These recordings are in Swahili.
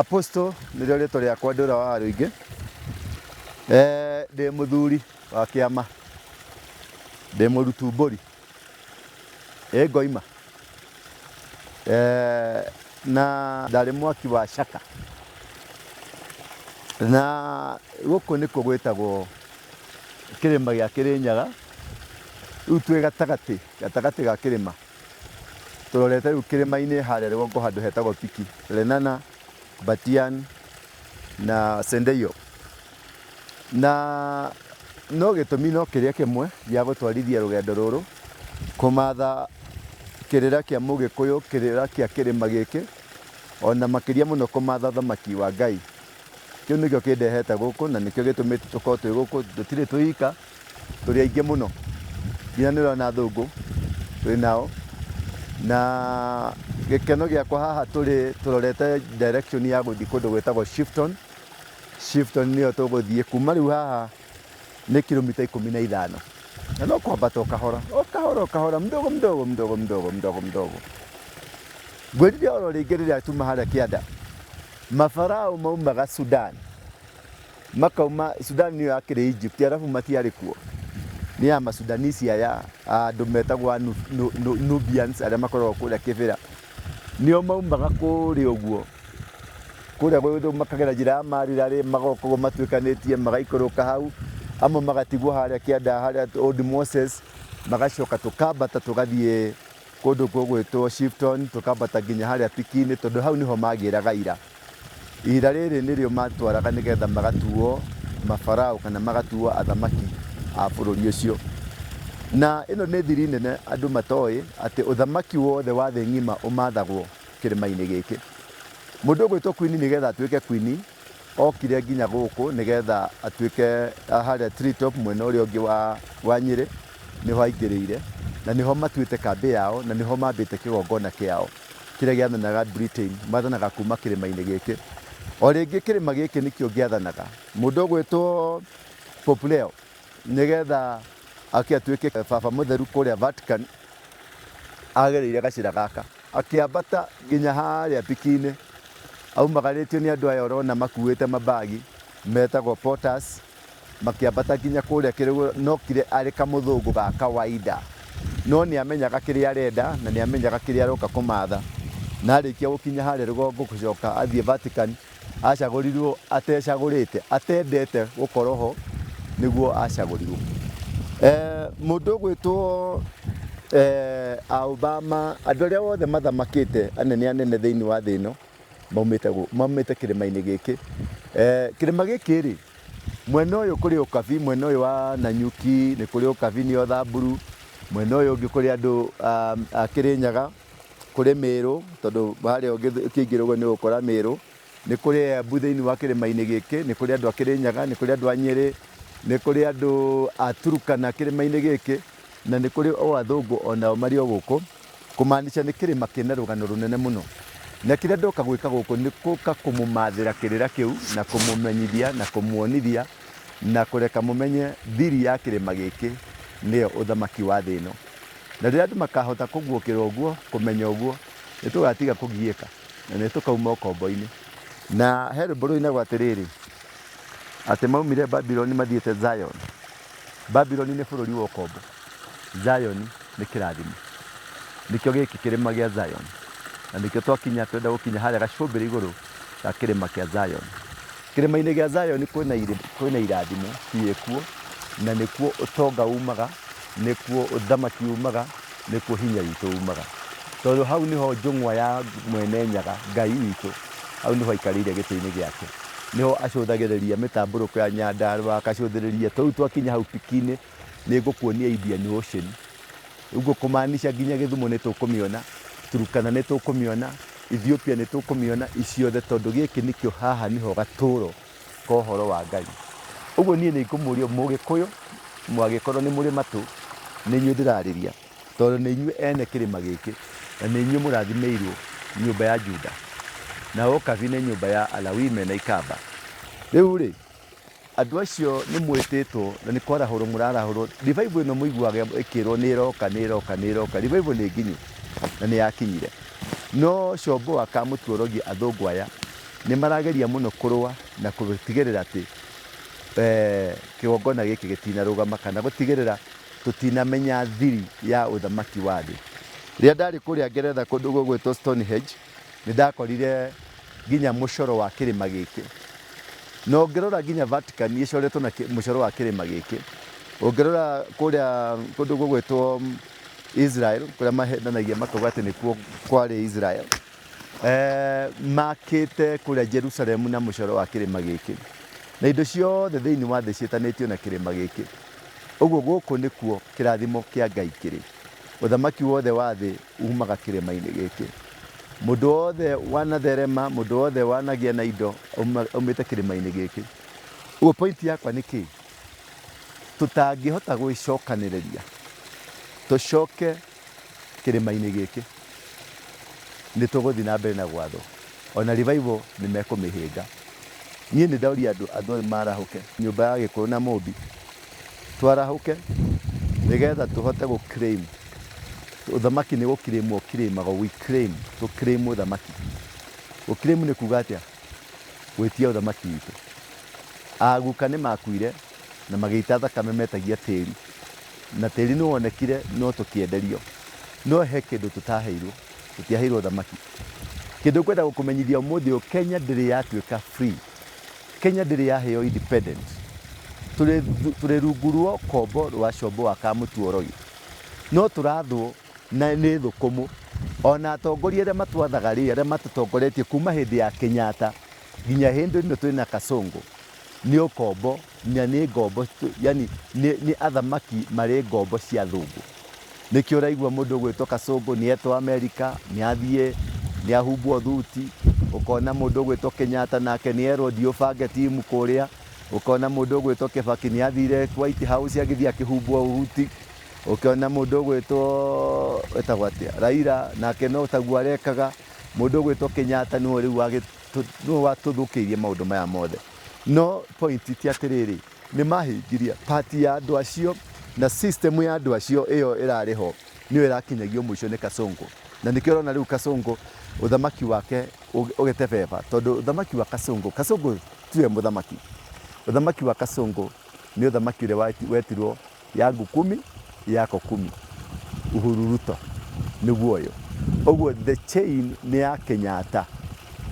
Apostle nĩrĩo rĩtwa rĩakwa Ndũra wa Rũingĩ. Ndĩ mũthuri wa kĩama, ndĩ mũrutumbũri, ngoima na ndarĩ mwaki wa caka, na gũkũ nĩkuo gwĩtagwo kĩrĩma gĩa Kĩrĩnyaga. Rĩu twĩ gatagatĩ ga kĩrĩma, tũrorete rĩu kĩrĩma-inĩ harĩa rũgongo handũ hetagwo Piki, Lenana, Batian na Sendeyo. Na no gĩtũmi no kĩrĩa kĩmwe gĩa gũtwarithia rũgendo rũrũ, kũmatha kĩrĩra kĩa Mũgĩkũyũ, kĩrĩra kĩa kĩrĩma gĩkĩ, ona makĩria mũno kũmatha ũthamaki wa Ngai. Kĩu nĩkĩo kĩndehete gũkũ na nĩkĩo gĩtũmĩte tũkorwo twĩ gũkũ, tũtirĩ tũika, tũrĩ aingĩ mũno. Nginya nĩũrona athũngũ twĩ nao, na gĩkeno gĩakwa haha tũrorete direction ya gũthiĩ kũndũ gwĩtagwo Shifton. Shifton nĩyo tũgũthiĩ kuma rĩu haha nĩ kilomita 15, na no kwambata okahora mdogo. Ngwĩrire oro rĩngĩ rĩrĩa tuma harĩa kĩanda, mabarau maumaga Sudan, makauma Sudan nĩyo yakĩrĩ Egypt, arabu matiarĩ kuo, nĩ ya Masudanisi aya andũ metagwo Nubians arĩa makoragwo kũrĩa kĩbĩra, nĩo maumaga kũrĩa ũguo, kũrĩa gwĩtũ makagera njĩra ya Marirarĩ, magokorwo matuĩkanĩtie magaikũrũka hau, amwe magatigwo harĩa kĩanda harĩa Old Moses, magacoka tũkambata tũgathiĩ kũndũ gwĩtwo Shifton, tũkambata nginya harĩa Piki-inĩ, tondũ hau nĩho magĩraga ira. Ira rĩrĩ nĩrĩo matwaraga nĩgetha magatuo mabarau kana magatuo athamaki a bũrũri ũcio. Na ĩno nĩ thiri nene andũ matoĩ atĩ ũthamaki wothe wa thĩ ng'ima ũmathagwo kĩrĩma-inĩ gĩkĩ. Mũndũ ũgwĩtwo Queen nĩgetha atuĩke Queen okire nginya gũkũ nĩgetha atuĩke harĩa Tree Top mwena ũrĩa ũngĩ wa Nyĩrĩ, nĩho aingĩrĩire na nĩho matuĩte kambĩ yao na nĩho mambĩte kĩgongona kĩao kĩrĩa gĩathanaga Britain, mathanaga kuma kĩrĩma-inĩ gĩkĩ. O rĩngĩ kĩrĩma gĩkĩ nĩkĩo gĩathanaga mũndũ ũgwĩtwo Pope Leo nĩgetha atuĩke baba mũtheru kũrĩa Vatican, agereire gacĩra gaka akĩambata nginya harĩa Piki-inĩ, aumagarĩtio nĩ andũ aya ũrona makuĩte mabagi metagwo porters, makĩambata nginya kũrĩa kĩrĩma. Nokire arĩ kamũthũngũ ga kawaida, no nĩamenyaga kĩrĩa arenda na nĩamenyaga kĩrĩa aroka kũmatha, na arĩkia gũkinya harĩa rũgongo gũcoka athiĩ Vatican, acagũrirwo atecagũrĩte, atendete gũkorwo ho, nĩguo acagũrirwo. Mũndũ ũgwĩtwo Obama, andũ arĩa othe mathamakĩte anene thĩinĩ wa thĩ ĩno maumĩte kĩrĩma-inĩ gĩkĩ. Kĩrĩma gĩkĩ rĩ, mwena ũyũ kũrĩ Ukabi, mwena ũyũ wa Nanyuki nĩ kũrĩ Ukabi nĩyo Thamburu, mwena ũyũ ũngĩ kũrĩ andũ a Kĩrĩnyaga, kũrĩ Mĩrũ, tondũ harĩa ũkĩingĩra ũguo nĩ ũgũkora Mĩrũ, nĩ kũrĩ Embu thĩinĩ wa kĩrĩma-inĩ gĩkĩ, nĩ kũrĩ andũ a Kĩrĩnyaga, nĩ kũrĩ andũ a Nyĩrĩ, nĩ kũrĩ andũ a Turkana kĩrĩma-inĩ gĩkĩ, na nĩ kũrĩ o athũngũ onao marĩ o gũkũ, kũmaanisha nĩ kĩrĩma kĩna rũgano rũnene mũno. Na kĩrĩa ndoka gwĩka gũkũ nĩ gũka kũmũmathĩra kĩrĩra kĩu na kũmũmenyithia na kũmuonithia na kũreka mũmenye thiri ya kĩrĩma gĩkĩ nĩyo ũthamaki wa thĩ ĩno. Na rĩrĩa andũ makahota kũguũkĩra ũguo, kũmenya ũguo, nĩ tũgatiga kũgiĩka na nĩ tũkauma ũkombo-inĩ. Na he rwĩmbo rũinagwo atĩrĩrĩ, atĩ maumire Babylon mathiĩte Zion. Babylon nĩ bũrũri wa ũkombo, Zion nĩ kĩrathimo. Nĩkĩo gĩkĩ kĩrĩma gĩa Zion, na nĩkĩo twenda gũkinya harĩa gacũmbĩrĩ igũrũ ga kĩrĩma kĩa Zion. Kĩrĩma-inĩ gĩa Zion kwĩna irathimo ciĩkuo, na nĩkuo ũtonga umaga, nĩkuo ũthamaki umaga, nĩkuo hinya witũ umaga. Tondũ hau nĩho njũng'wa ya mwene Nyaga, Ngai witũ, hau nĩho aikarĩire gĩtĩ-inĩ gĩake, nĩho acũthagĩrĩria mĩtambũrũko ya Nyandarũa, akacũthĩrĩria tũu twakinya hau Piki-inĩ nĩ ngũkuonia Indian Ocean. Ũguo kũmaanisha nginya Gĩthumo nĩ tũkũmĩona, Turkana nĩ tũkũmĩona, Ethiopia nĩ tũkũmĩona, iciothe, tondũ gĩkĩ nĩkĩo haha nĩho gatũũro ka ũhoro wa Ngai. Ũguo niĩ nĩ ngũmũria Mũgĩkũyũ, mwagĩkorwo nĩ mũrĩ matũ, nĩ inyuĩ ndĩrarĩria, tondũ nĩ inyuĩ ene kĩrĩma gĩkĩ na nĩ inyuĩ mũrathimĩirwo nyũmba ya Juda, na Ukabi nĩ nyũmba ya Alawii mena ikamba. Rĩu rĩ, andũ acio nĩ mwĩtĩtwo na nĩ kwarahũrwo mũrarahũrwo. Revival ĩno mũiguaga ĩkĩrwo nĩ ĩroka, revival nĩ nginyu na nĩ yakinyire. No Combo akamũtuorogia athũngũ aya nĩ marageria mũno kũrũa na gũtigĩrĩra atĩ kĩgongona gĩkĩ gĩtinarũgama kana gũtigĩrĩra tũtinamenya thiri ya ũthamaki wa thĩ. Rĩrĩa ndarĩ kũrĩa Ngeretha kũndũ gũgwĩtwo Stonehenge, nĩ ndakorire nginya mũcoro wa kĩrĩma gĩkĩ. Na ũngĩrora nginya Vatican ĩcoretwo na mũcoro wa kĩrĩma gĩkĩ. Ũngĩrora kũrĩa kũndũ gũgwĩtwo Israel, kũrĩa mahendanagia makauga atĩ nĩkuo kwarĩ Israel, makĩte kũrĩa Jerusalemu na mũcoro wa kĩrĩma gĩkĩ. Na indo ciothe thĩinĩ wa thĩ ciĩtanĩtio na kĩrĩma gĩkĩ. Ũguo gũkũ nĩkuo kĩrathimo kĩa Ngai kĩrĩ. Ũthamaki wothe wa thĩ umaga kĩrĩma-inĩ gĩkĩ. Mũndũ wothe wanatherema, mũndũ wothe wanagĩa na indo umĩte kĩrĩma-inĩ gĩkĩ. Ũguo point yakwa nĩ kĩĩ? Tũtangĩhota gwĩcokanĩrĩria, tũcoke kĩrĩma-inĩ gĩkĩ, nĩ tũgũthiĩ na mbere na gwathwo. Ona revival nĩ mekũmĩhĩnga. Niĩ nĩ ndauria andũ marahũke nyũmba ya Gĩkũyũ na Mũmbi, twarahũke nĩgetha tũhote gũ-claim. Ũthamaki nĩ gũ-claimwo ũkirĩmagwo, we claim, tũ-claim ũthamaki. Gũ-claim nĩ kuuga atĩa? Gwĩtia ũthamaki witũ. Aguka nĩ makuire na magĩita thakame metagia tĩri. Na tĩri nĩ wonekire no tũkĩenderio. No he kĩndũ tũtaheirwo, tũtiaheirwo ũthamaki. Kĩndũ kwenda gũkũmenyithia ũmũthĩ ũyũ, Kenya ndĩrĩ yatuĩka free. Kenya ndĩrĩ yaheo independent. Tũrĩ rungu rwa kombo rwa combo wa Kamutuorogi. No tũrathwo na nĩ thũkũmũ. Ona atongoria arĩa matwathaga rĩ, arĩa matũtongoretie kuma hĩndĩ ya Kenyatta nginya hĩndĩ ĩno twĩna Kasongo, nĩ ũkombo na nĩ ngombo, yani nĩ athamaki marĩ ngombo cia thũngũ. Nĩkĩo ũraigua mũndũ ũgwĩtwo Kasongo nĩ etwo Amerika, nĩ athiĩ nĩ ahumbwo thuti. Ũkona mũndũ ũgwĩtwo Kenyatta nake nĩ erwo thiĩ ũbange timu kũrĩa. Ũkona mũndũ ũgwĩtwo Kibaki nĩ athire White House agĩthiĩ akĩhumbwo thuti. Ũkona mũndũ ũgwĩtwo etagwo atĩa, Raila nake no taguo arekaga. Mũndũ ũgwĩtwo Kenyatta nĩwe rĩu watũthũkĩirie maũndũ maya mothe. No point ti atĩrĩrĩ, nĩ mahĩngirie party ya andũ acio na system ya andũ acio ĩyo ĩrarĩ ho nĩyo ĩrakinyagio mũico nĩ Kasongo. Na nĩkĩo ũrona rĩu Kasongo ũthamaki wake ũgĩtebeba, tondũ ũthamaki wa Kasongo tiwe mũthamaki. Ũthamaki wa Kasongo nĩ ũthamaki ũrĩa wetirwo yangu kumi yako kumi, Uhuru Ruto nĩguo ũyũ. Ũguo the chain nĩ ya Kenyatta,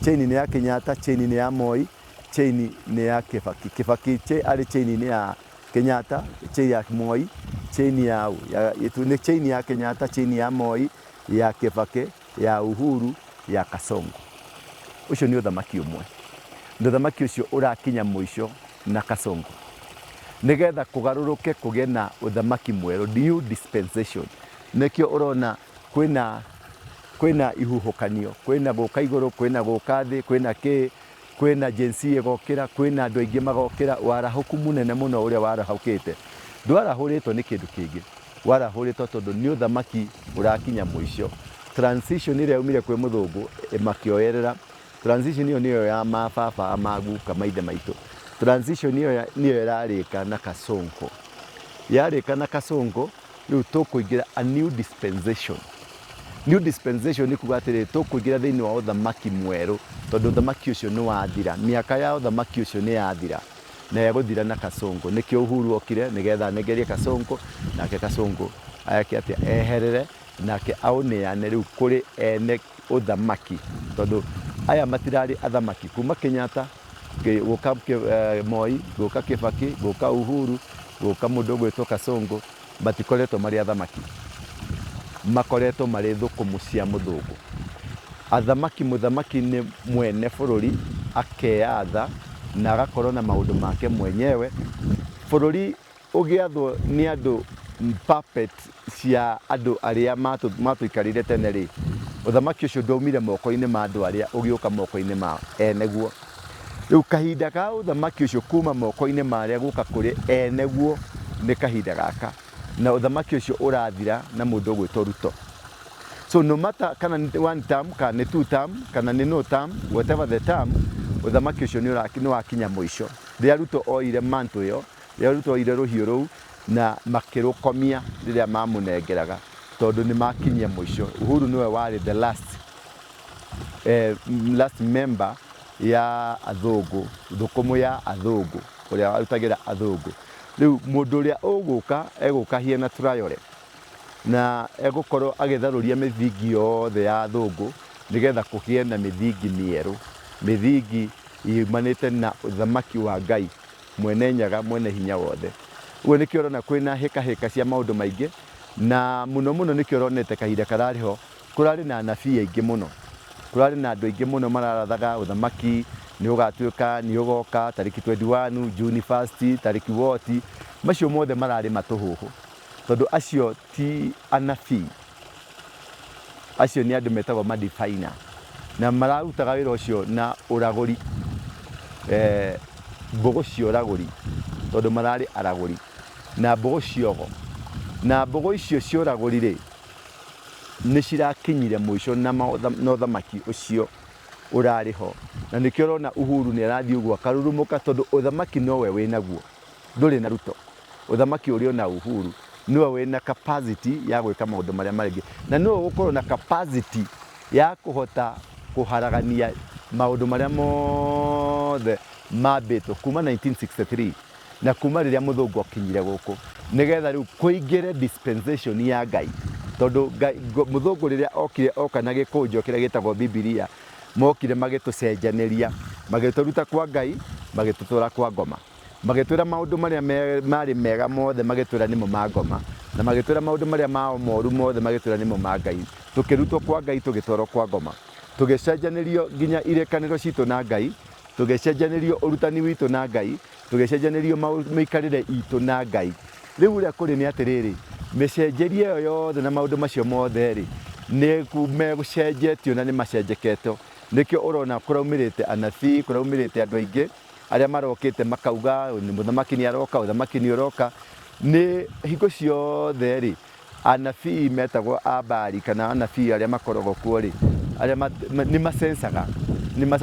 chain nĩ ya Kenyatta, chain nĩ ya Moi, chain nĩ ya Kibaki. Kibaki arĩ chain nĩ ya Kenyatta, chain ya Moi, chain ya Kenyatta, chain ya Moi, ya Kibaki, ya Uhuru, ya Kasongo. Ũcio nĩ ũthamaki ũmwe. Ũthamaki ũcio ũrakinya mũico na Kasongo. Nĩgetha kũgarũrũke kũgĩe na ũthamaki mwerũ, new dispensation. Nĩkĩo ũrona kwĩna ihuhũkanio, kwĩna gũka igũrũ, kwĩna gũka thĩ, kwĩna Gen Z ĩgokĩra, kwĩna andũ aingĩ magokĩra. Warahũku mũnene mũno ũrĩa warahũkĩte ndwarahũrĩtwo nĩ kĩndũ kĩngĩ, warahũrĩtwo tondũ nĩ ũthamaki ũrakinya mũico. Transition ĩrĩa yaumire kwĩ mũthũngũ makĩoerera, transition ĩyo nĩyo ya mababa amaguka maithe maitũ. Transition ĩyo nĩyo ĩrarĩka na Kasongo. Yarĩka na Kasongo, rĩu tũkũingĩra a new dispensation. New dispensation nĩ kuuga atĩrĩ, tũkũingĩra thĩinĩ wa ũthamaki mwerũ, tondũ ũthamaki ũcio nĩ wathira. Mĩaka ya ũthamaki ũcio nĩ yathira na yagũthira na Kasongo. Nĩkĩo Uhuru okire nĩgetha anengerie Kasongo, nake Kasongo ayake atĩa eherere, nake aũneane rĩu kũrĩ ene ũthamaki, tondũ aya matirarĩ athamaki kuma Kenyatta gũka Moi, gũka Kibaki, gũka Uhuru, gũka mũndũ ũgwĩtwo Kasongo, matikoretwo marĩ athamaki, makoretwo marĩ thũkũmũ cia mũthũngũ. Mũthamaki nĩ mwene bũrũri akeyatha na agakorwo na maũndũ make mwenyewe. Bũrũri ũgĩathwo nĩ andũ puppet cia andũ arĩa matũikarĩire tene rĩ, ũthamaki ũcio ndaumire moko-inĩ ma andũ arĩa ũgĩũka moko-inĩ ma eneguo. Rĩu kahinda ka ũthamaki ũcio kuma moko-inĩ ma arĩa gũka kũrĩ eneguo nĩ kahinda gaka, na ũthamaki ũcio ũrathira na mũndũ ũgwĩtwo Ruto. So no matter kana nĩ one term, kana nĩ two term, kana nĩ no term, whatever the term, ũthamaki ũcio nĩ wakinya mũico. Rĩrĩa Ruto oire manto ĩyo, rĩrĩa Ruto oire rũhiũ rũu na makĩrũkomia rĩrĩa mamũnengeraga, tondũ nĩ makinyia mũico. Uhuru nĩwe warĩ the last member ya athũngũ, thũkũmũ ya athũngũ, ũrĩa warutagĩra athũngũ. Rĩu mũndũ ũrĩa egũka hiena Traore na egũkorwo agĩtharũria mĩthingi yothe ya athũngũ nĩgetha kũgĩe na mĩthingi mĩerũ, mĩthingi yumanĩte na ũthamaki wa Ngai mwene nyaga, mwene hinya wothe. Ũguo nĩkĩo ũrona kwĩna hĩkahĩka cia maũndũ maingĩ, na mũno mũno nĩkĩo ũronete kahinda kararĩ ho kũrarĩ na anabii aingĩ mũno, kũrarĩ na andũ aingĩ mũno mararathaga ũthamaki nĩ ũgatuĩka, nĩ ũgoka tarĩki 21 June 1 tarĩki woti, macio mothe mararĩ matũhũhũ, tondũ acio ti anabii, acio nĩ andũ metagwo madifaina, na mararutaga wĩra ũcio na ũragũri, mbũgũ cia ũragũri, tondũ mararĩ aragũri na mbũgũ ciogo, na mbũgũ icio cia ũragũri-rĩ nĩ cirakinyire mũico na ũthamaki ũcio ũrarĩ ho, na nĩkĩo ũrona Uhuru nĩ arathiĩ ũguo akarurumũka, tondũ ũthamaki nowe wĩnaguo, ndũrĩ na Ruto. Ũthamaki ũrĩ na Uhuru nĩwe wĩna capacity ya gwĩka maũndũ marĩa marĩngĩ, na nĩwe gũkorwo na capacity ya kũhota kũharagania maũndũ marĩa mothe mambĩtwo kuma 1963 na kuma rĩrĩa mũthũngũ akinyire gũkũ, nĩgetha rĩu kũingĩre dispensation ya Ngai, tondũ mũthũngũ rĩrĩa okire oka na gĩkũnjo kĩrĩa gĩtagwo Bibilia, mokire magĩtũcenjanĩria, magĩtũruta kwa Ngai magĩtũtwara kwa ngoma, magĩtwĩra maũndũ marĩa marĩ mega mothe magĩtwĩra nĩmo ma ngoma, na magĩtwĩra maũndũ marĩa mao moru mothe magĩtwĩra nĩmo ma Ngai. Tũkĩrutwo kwa Ngai tũgĩtwarwo kwa ngoma, tũgĩcenjanĩrio nginya irĩkanĩro citũ na Ngai, tũgĩcenjanĩrio ũrutani witũ na Ngai, tũgĩcenjanĩrio mĩikarĩre itũ na Ngai. Rĩu ũrĩa kũrĩ nĩ atĩrĩrĩ, mĩcenjerie ĩyo yothe na maũndũ macio mothe-rĩ nĩ megũcenjetio na nĩ macenjeketwo, nĩkĩo ũrona kũraumĩrĩte anabii, kũraumĩrĩte andũ aingĩ arĩa marokĩte makauga mũthamaki nĩ aroka, ũthamaki nĩ ũroka. Nĩ hingo ciothe-rĩ anabii metagwo a Baali kana anabii arĩa makoragwo kuo-rĩ, arĩa nĩ macensaga,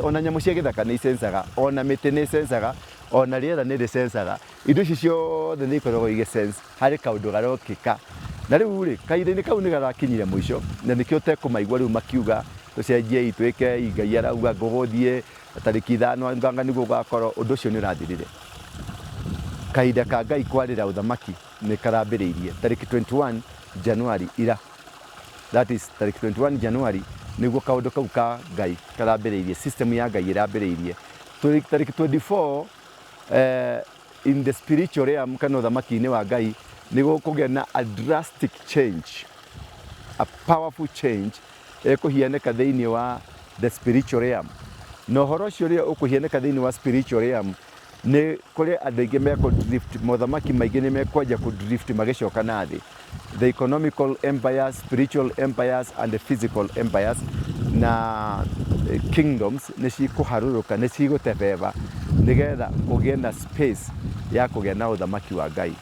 ona nyamũ cia gĩthaka nĩ icensaga, ona mĩtĩ nĩ icensaga, ona rĩera nĩ rĩcensaga, indo ici ciothe nĩ ikoragwo igĩcense harĩ kaũndũ garokĩka. Na rĩu-rĩ kahinda-inĩ kau nĩ garakinyire mũico, na nĩkĩo ũtekũmaigua rĩu makiuga tũcenjie ituĩke Ngai arauga ngũgũthiĩ tarĩki 5 nganga nĩguo ũgakorwo. Ũndũ ũcio nĩ ũrathirire. Kahinda ka Ngai kwarĩra ũthamaki nĩ karambĩrĩirie tarĩki 21 January ira, that is tarĩki 21 January nĩguo kaũndũ kau ka Ngai karambĩrĩirie, system ya Ngai ĩrambĩrĩirie. Tarĩki 24 in the spiritual realm kana ũthamaki-inĩ wa Ngai nĩguo kũgĩa na a drastic change, a powerful change ĩkũhianĩka thĩinĩ wa the spiritual realm. Na ũhoro ũcio ũrĩa ũkũhianĩka thĩinĩ wa spiritual realm nĩ kũrĩ andũ aingĩ mekũ-drift, mothamaki maingĩ nĩ mekwanja kũ-drift magĩcoka na thĩ, the economical empires, spiritual empires and the physical empires na kingdoms nĩ cikũharũrũka, nĩ cigũtebeba nĩgetha kũgĩe na space ya kũgĩa na ũthamaki wa Ngai.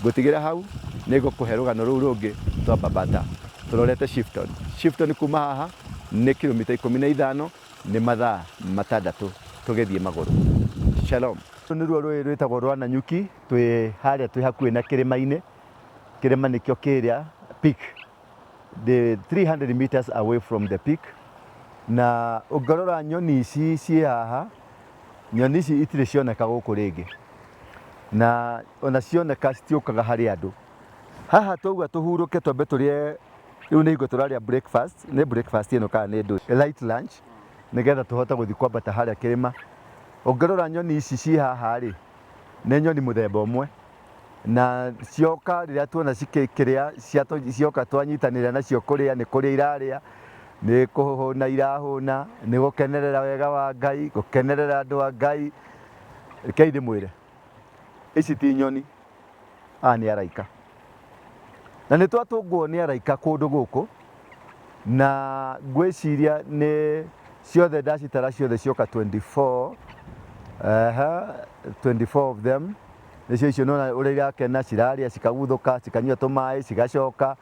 Ngũtigĩra hau nĩ ngũkũhe rũgano rũu rũngĩ twambambata tũrorete Shifton. Shifton kuma haha nĩ kilomita 15 nĩ mathaa 6 tũgĩthiĩ magũrũ. Shalom. Nĩruo rũĩ rwĩtagwo rwa Nanyuki, twĩ harĩa twĩ hakuhĩ na kĩrĩma-inĩ. Kĩrĩma nĩkĩo kĩrĩa peak, the 300 meters away from the peak. Na ũngĩrora nyoni ici ciĩ haha, nyoni ici itirĩ cioneka gũkũ rĩngĩ, na ona cioneka citiũkaga harĩ andũ. Haha twauga tũhurũke twambe tũrĩe, rĩu nĩ hingo tũrarĩa breakfast, nĩ breakfast ĩno kana nĩ light lunch, nĩgetha tũhote gũthiĩ kwambata harĩa kĩrĩma. Ũngĩrora nyoni ici ciĩ haha-rĩ, nĩ nyoni mũthemba ũmwe, na cioka rĩrĩa tuona cikĩrĩa, cioka twanyitanĩra nacio kũrĩa, nĩ kũrĩa irarĩa, nĩ kũhũna irahũna, nĩ gũkenerera wega wa Ngai, gũkenerera andũ a Ngai. Rekei ndĩmwĩre, ici ti nyoni, aya nĩ araika, na nĩ twatũngwo nĩ araika kũndũ gũkũ, na ngwĩciria nĩ ciothe ndacitara ciothe cioka 24, 24 of them, nĩcio icio nona ũrĩa irakena, cirarĩa, cikaguthũka, cikanyua tũmaĩ, cigacoka.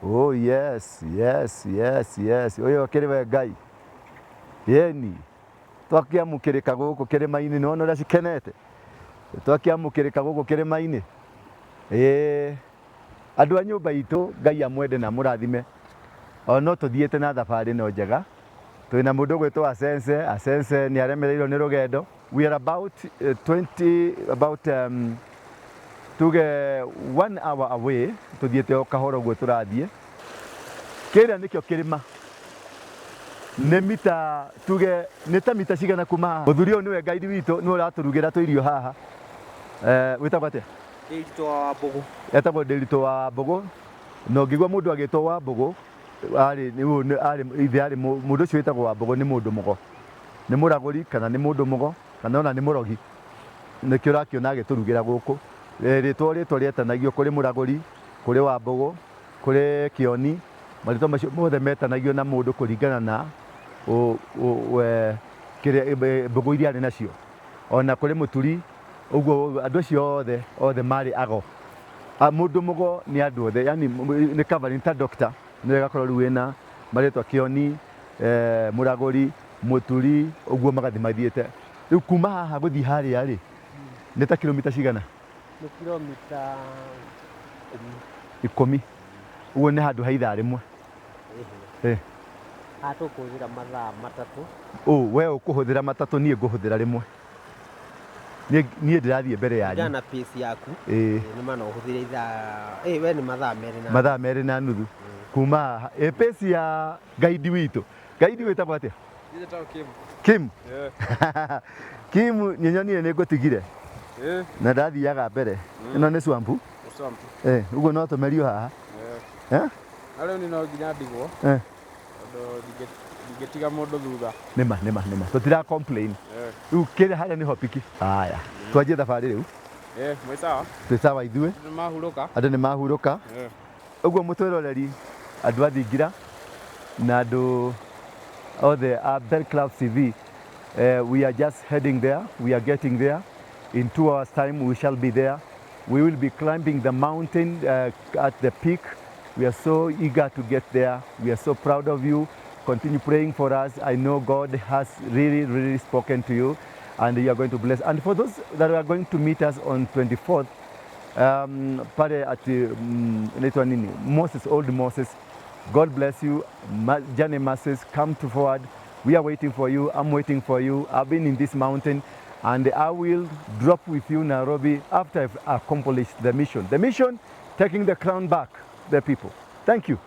Oh yes, yes, yes, yes, ũyũ akĩrĩ we Ngai. Yeni, twakĩamũkĩrĩka gũkũ kĩrĩma-inĩ, nĩwona ũrĩa cikenete, twakĩamũkĩrĩka gũkũ kĩrĩma-inĩ. Andũ a nyũmba itũ Ngai amwende na mũrathime, no tũthiĩte na thabarĩ no njega, twina mundu gwitwa Asense ni aremereirwo ni rugendo. We are about tuge 1 hour away, tuthiete o kahoro guo turathie. Kiria nikio kirima nä mita tuge nä ta mita cigana kuma haha. Muthuri ũyũ nĩwe guide witũ nĩwe ũratũrugĩra tũirio haha. Wĩtagwo atĩa? Ndĩritũ wa Mbũgũ. Etagwo Ndĩritũ wa Mbũgũ. Na ũngĩigua mũndũ agĩtwo wa Mbũgũ ithe arĩ mũndũ ũcio wĩtagwo wa Mbũgũ nĩ mũndũ mũgo, nĩ mũragũri kana nĩ mũndũ mũgo kana ona nĩ mũrogi, nĩkĩo ũrakĩona agĩtũrugĩra gũkũ. Rĩtwa rĩetanagio kũrĩ mũragũri, kũrĩ wa Mbũgũ, kũrĩ Kĩoni, marĩtwa macio mothe metanagio na mũndũ kũringana na mbũgũ iria arĩ nacio. Ona kũrĩ mũturi, ũguo andũ acio othe marĩ ago. Mũndũ mũgo nĩ andũ othe, yani nĩ covering ta doctor, nĩ gakorwo rĩu wĩna marĩtwa Kĩoni, mũragũri, mũturi, ũguo magathi mathiĩte. Rĩu kuma haha gũthiĩ harĩa rĩ, nĩ ta kilomita cigana? Nĩ kilomita 10. Ũguo nĩ handũ ha ithaa rĩmwe. Tũkũhũthĩra mathaa matatũ. We ũkũhũthĩra matatũ, niĩ ngũhũthĩra rĩmwe. Niĩ ndĩrathiĩ mbere yanyu. Kũringana na pace yaku. Nĩ mana ũhũthĩre ithaa, we nĩ mathaa merĩ na nuthu. Kuma haha pace ya guide witũ. Guide wĩtagwo atĩa? Kim. Kim nĩ nyonire nĩ ngũtigire na ndathiaga mbere. Ĩno nĩ swamp. Ũguo no tũmerio haha. Rĩu nĩ no nginya ndigwo ndingĩtiga mũndũ thutha. Nĩma tũtira complain. Rĩu kĩrĩa harĩa nĩho piki. Haya twanjie thabarĩ rĩu. Mwĩ sawa? Twĩ sawa ithuĩ. Andũ nĩ mahurũka. Ũguo mũtwĩroreri, andũ a Thingira na andũ othe a Bell Clouds TV, we are just heading there. We are getting there. In 2 hours time we shall be there. We will be climbing the mountain at the peak. We are so eager to get there. We are so proud of you. Continue praying for us. I know God has really spoken to you and you are going to bless. And for those that are going to meet us on 24th, pale at Moses, Old Moses, God bless you. Journey masses, come to forward. We are waiting for you. I'm waiting for you. I've been in this mountain and I will drop with you Nairobi after I've accomplished the mission. The mission, taking the crown back, the people. Thank you.